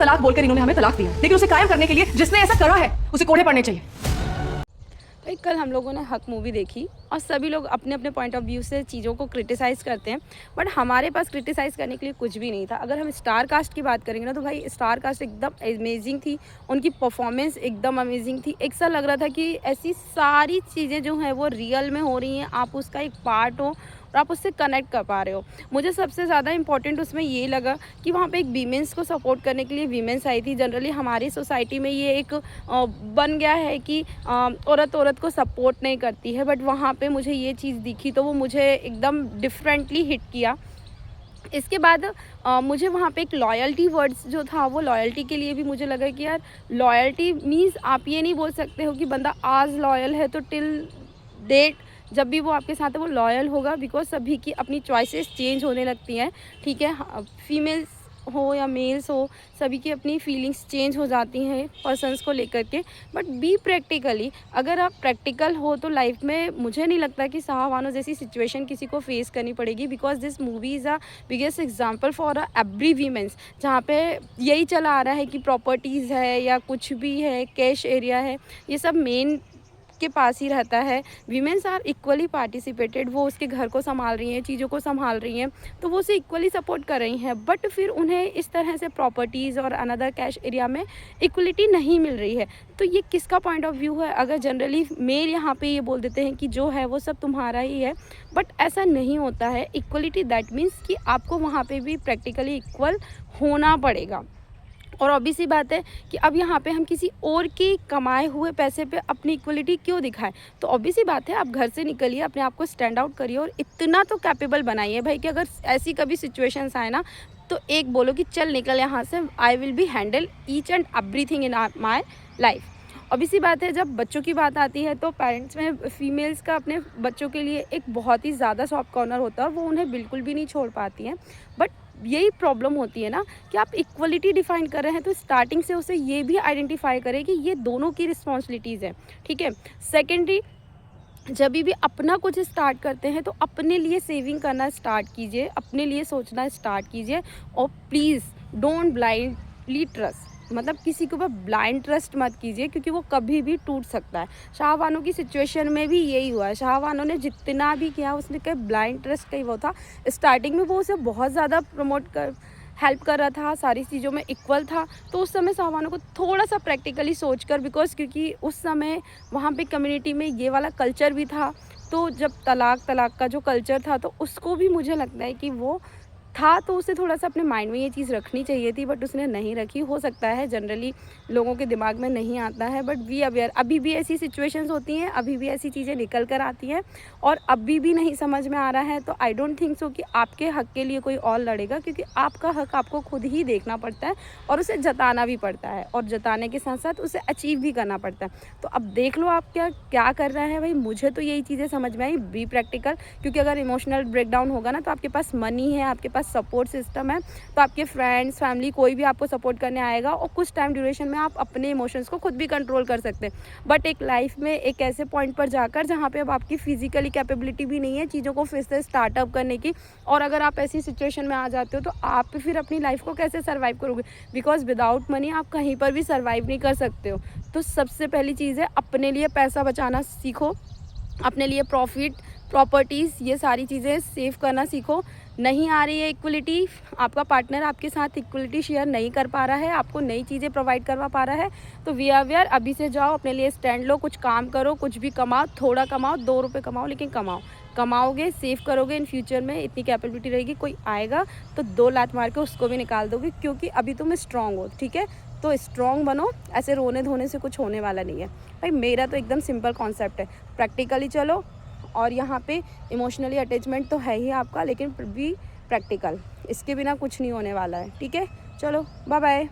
तलाक बोलकर इन्होंने हमें तलाक दिया, लेकिन उसे कायम करने के लिए जिसने ऐसा करा है उसे कोड़े पड़ने चाहिए। भाई कल हम लोगों ने हक मूवी देखी और सभी लोग अपने अपने पॉइंट ऑफ व्यू से चीज़ों को क्रिटिसाइज़ करते हैं, बट हमारे पास क्रिटिसाइज़ करने के लिए कुछ भी नहीं था। अगर हम स्टार कास्ट की बात करेंगे ना, तो भाई स्टार कास्ट एकदम अमेजिंग थी, उनकी परफॉर्मेंस एकदम अमेजिंग थी। एक सा लग रहा था कि ऐसी सारी चीज़ें जो हैं वो रियल में हो रही हैं, आप उसका एक पार्ट हो और आप उससे कनेक्ट कर पा रहे हो। मुझे सबसे ज़्यादा इंपॉर्टेंट उसमें ये लगा कि वहाँ पे एक वीमेंस को सपोर्ट करने के लिए वीमेंस आई थी। जनरली हमारी सोसाइटी में ये एक बन गया है कि औरत औरत को सपोर्ट नहीं करती है, बट वहाँ पे मुझे ये चीज़ दिखी तो वो मुझे एकदम डिफरेंटली हिट किया। इसके बाद मुझे वहाँ पे एक लॉयल्टी वर्ड्स जो था, वो लॉयल्टी के लिए भी मुझे लगा कि यार लॉयल्टी मीन्स आप ये नहीं बोल सकते हो कि बंदा आज लॉयल है तो टिल डेट जब भी वो आपके साथ है वो लॉयल होगा, बिकॉज सभी की अपनी चॉइसेस चेंज होने लगती हैं। ठीक है, फीमेल्स हो या मेल्स हो, सभी की अपनी फीलिंग्स चेंज हो जाती हैं पर्सन्स को लेकर के। बट बी प्रैक्टिकली, अगर आप प्रैक्टिकल हो तो लाइफ में मुझे नहीं लगता कि शाहबानो जैसी सिचुएशन किसी को फेस करनी पड़ेगी, because this movie is a biggest example for a every women's, जहाँ पे यही चला आ रहा है कि प्रॉपर्टीज़ है या कुछ भी है, कैश एरिया है, ये सब मेन के पास ही रहता है। वीमेंस आर इक्वली पार्टिसिपेटेड, वो उसके घर को संभाल रही हैं, चीज़ों को संभाल रही हैं, तो वो उसे इक्वली सपोर्ट कर रही हैं। बट फिर उन्हें इस तरह से प्रॉपर्टीज़ और अनदर कैश एरिया में इक्वलिटी नहीं मिल रही है। तो ये किसका पॉइंट ऑफ व्यू है? अगर जनरली मेल यहाँ पे ये बोल देते हैं कि जो है वो सब तुम्हारा ही है, बट ऐसा नहीं होता है। इक्वलिटी दैट मीन्स कि आपको वहाँ पे भी प्रैक्टिकली इक्वल होना पड़ेगा। और ऑब्वियस सी बात है कि अब यहाँ पे हम किसी और के कमाए हुए पैसे पे अपनी इक्वलिटी क्यों दिखाएं? तो ऑब्वियस सी बात है, आप घर से निकलिए, अपने आप को स्टैंड आउट करिए और इतना तो कैपेबल बनाइए भाई कि अगर ऐसी कभी सिचुएशंस आए ना, तो एक बोलो कि चल निकल यहाँ से, I will be handle each and everything in my life. Obvious सी बात है, जब बच्चों की बात आती है तो पेरेंट्स में फीमेल्स का अपने बच्चों के लिए एक बहुत ही ज़्यादा सॉफ्ट कॉर्नर होता है और वो उन्हें बिल्कुल भी नहीं छोड़ पाती हैं। बट यही प्रॉब्लम होती है ना कि आप इक्वलिटी डिफाइन कर रहे हैं, तो स्टार्टिंग से उसे ये भी आइडेंटिफाई करें कि ये दोनों की रिस्पॉन्सिबिलिटीज़ है। ठीक है, सेकेंडरी, जब भी अपना कुछ स्टार्ट करते हैं तो अपने लिए सेविंग करना स्टार्ट कीजिए, अपने लिए सोचना स्टार्ट कीजिए और प्लीज़ डोंट ब्लाइंडली ट्रस्ट, मतलब किसी के ऊपर ब्लाइंड ट्रस्ट मत कीजिए, क्योंकि वो कभी भी टूट सकता है। शाहबानो की सिचुएशन में भी यही हुआ है। शाहबानो ने जितना भी किया उसने कहीं ब्लाइंड ट्रस्ट कहीं वो था। स्टार्टिंग में वो उसे बहुत ज़्यादा प्रमोट कर हेल्प कर रहा था, सारी चीज़ों में इक्वल था, तो उस समय शाहबानो को थोड़ा सा प्रैक्टिकली सोच कर, बिकॉज क्योंकि उस समय वहाँ पे कम्युनिटी में ये वाला कल्चर भी था, तो जब तलाक का जो कल्चर था तो उसको भी मुझे लगता है कि वो था, तो उसे थोड़ा सा अपने माइंड में ये चीज़ रखनी चाहिए थी, बट उसने नहीं रखी। हो सकता है जनरली लोगों के दिमाग में नहीं आता है, बट वी अवेयर, अभी भी ऐसी सिचुएशंस होती हैं, अभी भी ऐसी चीज़ें निकल कर आती हैं और अभी भी नहीं समझ में आ रहा है। तो आई डोंट थिंक सो कि आपके हक के लिए कोई और लड़ेगा, क्योंकि आपका हक आपको खुद ही देखना पड़ता है और उसे जताना भी पड़ता है, और जताने के साथ साथ उसे अचीव भी करना पड़ता है। तो अब देख लो आप क्या क्या कर रहा है भाई। मुझे तो यही चीज़ें समझ में आई, बी प्रैक्टिकल, क्योंकि अगर इमोशनल ब्रेकडाउन होगा ना, तो आपके पास मनी है, आपके पास सपोर्ट सिस्टम है, तो आपके फ्रेंड्स, फैमिली, कोई भी आपको सपोर्ट करने आएगा और कुछ टाइम ड्यूरेशन में आप अपने इमोशंस को खुद भी कंट्रोल कर सकते हैं। बट एक लाइफ में एक ऐसे पॉइंट पर जाकर जहाँ पे अब आपकी फिजिकली कैपेबिलिटी भी नहीं है चीज़ों को फिर से स्टार्टअप करने की, और अगर आप ऐसी सिचुएशन में आ जाते हो तो आप फिर अपनी लाइफ को कैसे सर्वाइव करोगे? बिकॉज विदाउट मनी आप कहीं पर भी सर्वाइव नहीं कर सकते हो। तो सबसे पहली चीज़ है, अपने लिए पैसा बचाना सीखो, अपने लिए प्रॉपर्टीज़, ये सारी चीज़ें सेव करना सीखो। नहीं आ रही है इक्वलिटी, आपका पार्टनर आपके साथ इक्वलिटी शेयर नहीं कर पा रहा है, आपको नई चीज़ें प्रोवाइड करवा पा रहा है, तो वी आर वेयर, अभी से जाओ, अपने लिए स्टैंड लो, कुछ काम करो, कुछ भी कमाओ, थोड़ा कमाओ, 2 रुपये कमाओ, लेकिन कमाओगे, सेव करोगे, इन फ्यूचर में इतनी कैपेबिलिटी रहेगी, कोई आएगा तो 2 लात मार के उसको भी निकाल दोगे, क्योंकि अभी तुम स्ट्रॉन्ग हो। ठीक है, तो स्ट्रॉन्ग बनो, ऐसे रोने धोने से कुछ होने वाला नहीं है भाई। मेरा तो एकदम सिंपल कॉन्सेप्ट है, प्रैक्टिकली चलो, और यहाँ पे इमोशनली अटैचमेंट तो है ही आपका, लेकिन भी प्रैक्टिकल, इसके बिना कुछ नहीं होने वाला है। ठीक है, चलो बाय बाय।